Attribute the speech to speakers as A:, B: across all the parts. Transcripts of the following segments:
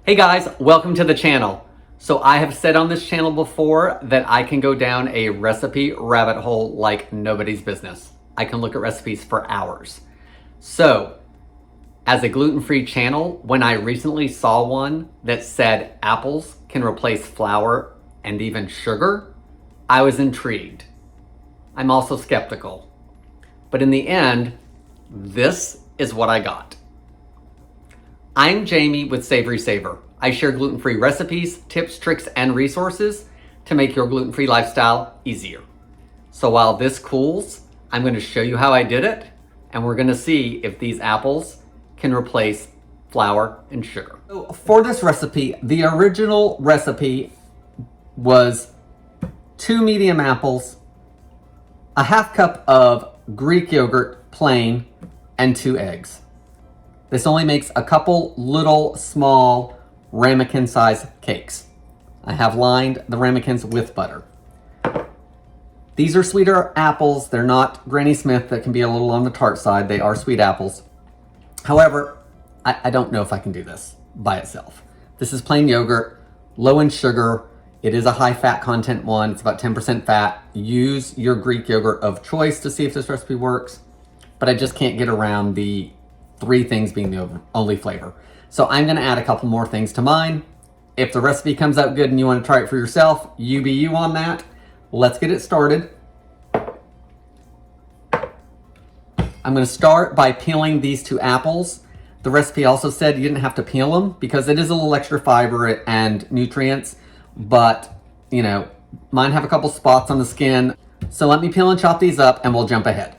A: Hey guys, welcome to the channel. So I have said on this channel before that I can go down a recipe rabbit hole like nobody's business. I can look at recipes for hours. So as a gluten-free channel, when I recently saw one that said apples can replace flour and even sugar, I was intrigued. I'm also skeptical. But in the end, this is what I got. I'm Jamie with SavorySaver. I share gluten-free recipes, tips, tricks, and resources to make your gluten-free lifestyle easier. So while this cools, I'm going to show you how I did it, and we're going to see if these apples can replace flour and sugar. So for this recipe, the original recipe was 2 medium apples, a half cup of Greek yogurt, plain, and 2 eggs. This only makes a couple little small ramekin size cakes. I have lined the ramekins with butter. These are sweeter apples. They're not Granny Smith that can be a little on the tart side. They are sweet apples. However, I don't know if I can do this by itself. This is plain yogurt, low in sugar. It is a high fat content one. It's about 10% fat. Use your Greek yogurt of choice to see if this recipe works. But I just can't get around the 3 things being the only flavor. So I'm gonna add a couple more things to mine. If the recipe comes out good and you wanna try it for yourself, you be you on that. Let's get it started. I'm gonna start by peeling these 2 apples. The recipe also said you didn't have to peel them because it is a little extra fiber and nutrients, but you know, mine have a couple spots on the skin. So let me peel and chop these up and we'll jump ahead.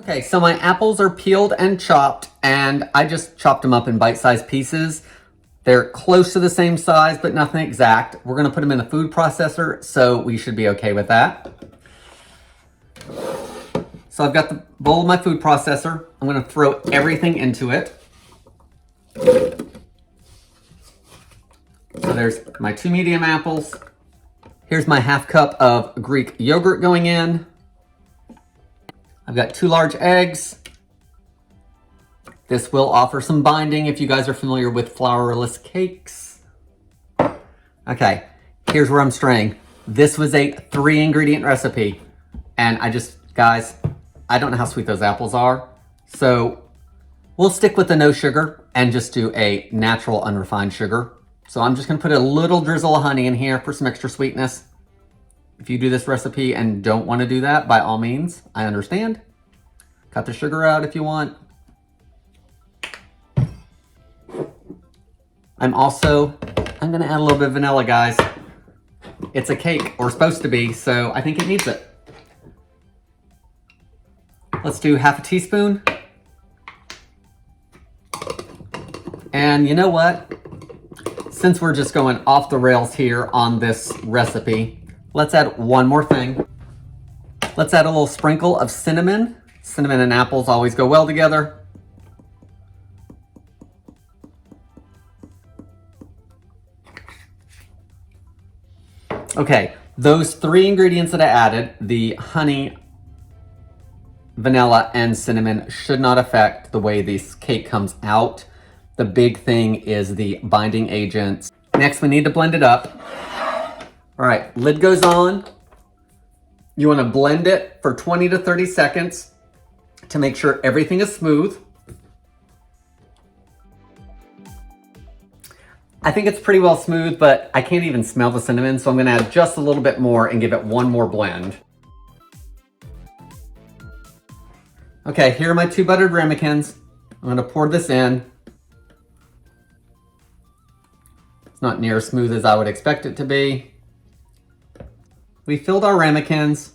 A: Okay, so my apples are peeled and chopped, and I just chopped them up in bite-sized pieces. They're close to the same size, but nothing exact. We're gonna put them in the food processor, so we should be okay with that. So I've got the bowl of my food processor. I'm gonna throw everything into it. So there's my 2 medium apples. Here's my half cup of Greek yogurt going in. I've got 2 large eggs. This will offer some binding if you guys are familiar with flourless cakes. Okay, here's where I'm straying. This was a 3 ingredient recipe. And guys, I don't know how sweet those apples are. So we'll stick with the no sugar and just do a natural unrefined sugar. So I'm just gonna put a little drizzle of honey in here for some extra sweetness. If you do this recipe and don't want to do that, by all means, I understand. Cut the sugar out if you want. I'm gonna add a little bit of vanilla, guys. It's a cake, or supposed to be, so I think it needs it. Let's do half a teaspoon. And you know what? Since we're just going off the rails here on this recipe, let's add one more thing. Let's add a little sprinkle of cinnamon. Cinnamon and apples always go well together. Okay, those 3 ingredients that I added, the honey, vanilla, and cinnamon, should not affect the way this cake comes out. The big thing is the binding agents. Next, we need to blend it up. All right, lid goes on. You wanna blend it for 20 to 30 seconds to make sure everything is smooth. I think it's pretty well smooth, but I can't even smell the cinnamon, so I'm gonna add just a little bit more and give it one more blend. Okay, here are my 2 buttered ramekins. I'm gonna pour this in. It's not near as smooth as I would expect it to be. We filled our ramekins.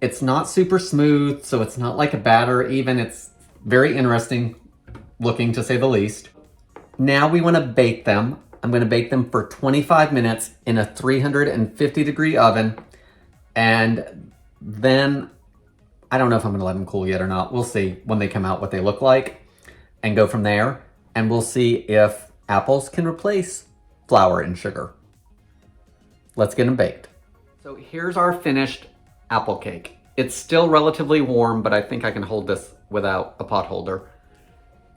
A: It's not super smooth, so it's not like a batter even. It's very interesting looking, to say the least. Now we want to bake them. I'm going to bake them for 25 minutes in a 350 degree oven. And then, I don't know if I'm going to let them cool yet or not. We'll see when they come out what they look like and go from there. And we'll see if apples can replace flour and sugar. Let's get them baked. So here's our finished apple cake. It's still relatively warm, but I think I can hold this without a pot holder.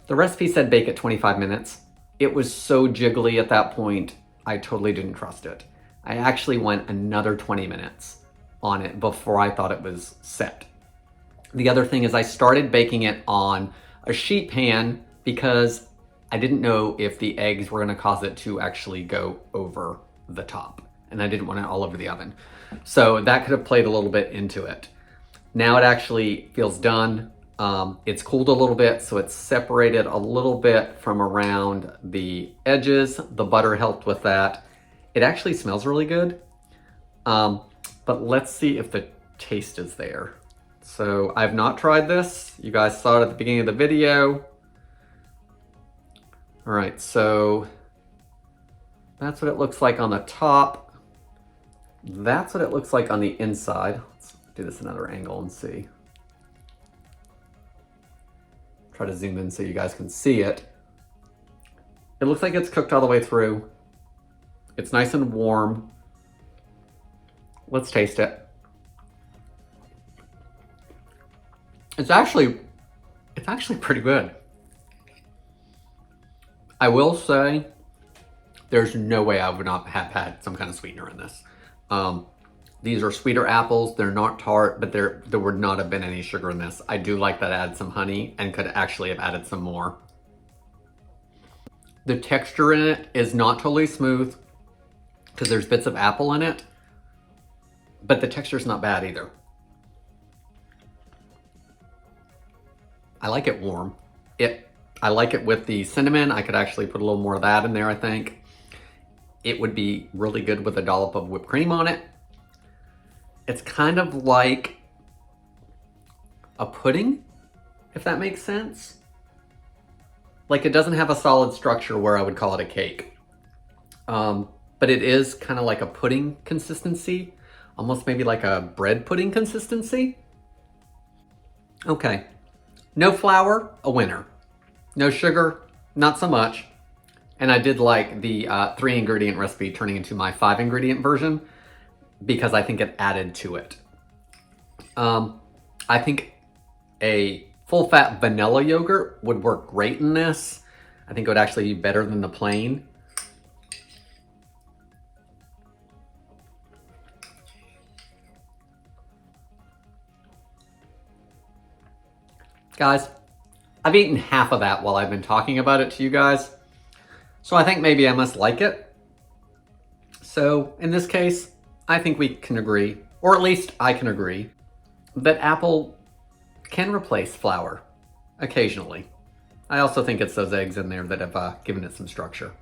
A: The recipe said bake at 25 minutes. It was so jiggly at that point, I totally didn't trust it. I actually went another 20 minutes on it before I thought it was set. The other thing is I started baking it on a sheet pan because I didn't know if the eggs were gonna cause it to actually go over the top, and I didn't want it all over the oven. So that could have played a little bit into it. Now it actually feels done. It's cooled a little bit, so it's separated a little bit from around the edges. The butter helped with that. It actually smells really good. But let's see if the taste is there. So I've not tried this. You guys saw it at the beginning of the video. All right, so that's what it looks like on the top. That's what it looks like on the inside. Let's do this another angle and see. Try to zoom in so you guys can see it. It looks like it's cooked all the way through. It's nice and warm. Let's taste it. It's actually pretty good. I will say there's no way I would not have had some kind of sweetener in this. These are sweeter apples. They're not tart, but there would not have been any sugar in this. I do like that I added some honey and could actually have added some more. The texture in it is not totally smooth because there's bits of apple in it, but the texture's not bad either. I like it warm. I like it with the cinnamon. I could actually put a little more of that in there, I think. It would be really good with a dollop of whipped cream on it. It's kind of like a pudding, if that makes sense. Like, it doesn't have a solid structure where I would call it a cake. But it is kind of like a pudding consistency, almost maybe like a bread pudding consistency. Okay, no flour, a winner. No sugar, not so much. And I did like the 3-ingredient recipe turning into my 5-ingredient version because I think it added to it. I think a full-fat vanilla yogurt would work great in this. I think it would actually be better than the plain. Guys, I've eaten half of that while I've been talking about it to you guys. So I think maybe I must like it. So in this case, I think we can agree, or at least I can agree, that apple can replace flour occasionally. I also think it's those eggs in there that have given it some structure.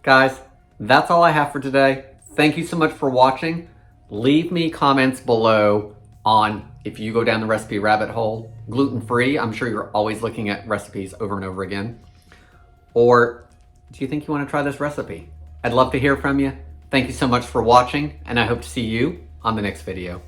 A: Guys, that's all I have for today. Thank you so much for watching. Leave me comments below on if you go down the recipe rabbit hole, gluten-free. I'm sure you're always looking at recipes over and over again. Or do you think you want to try this recipe? I'd love to hear from you. Thank you so much for watching, and I hope to see you on the next video.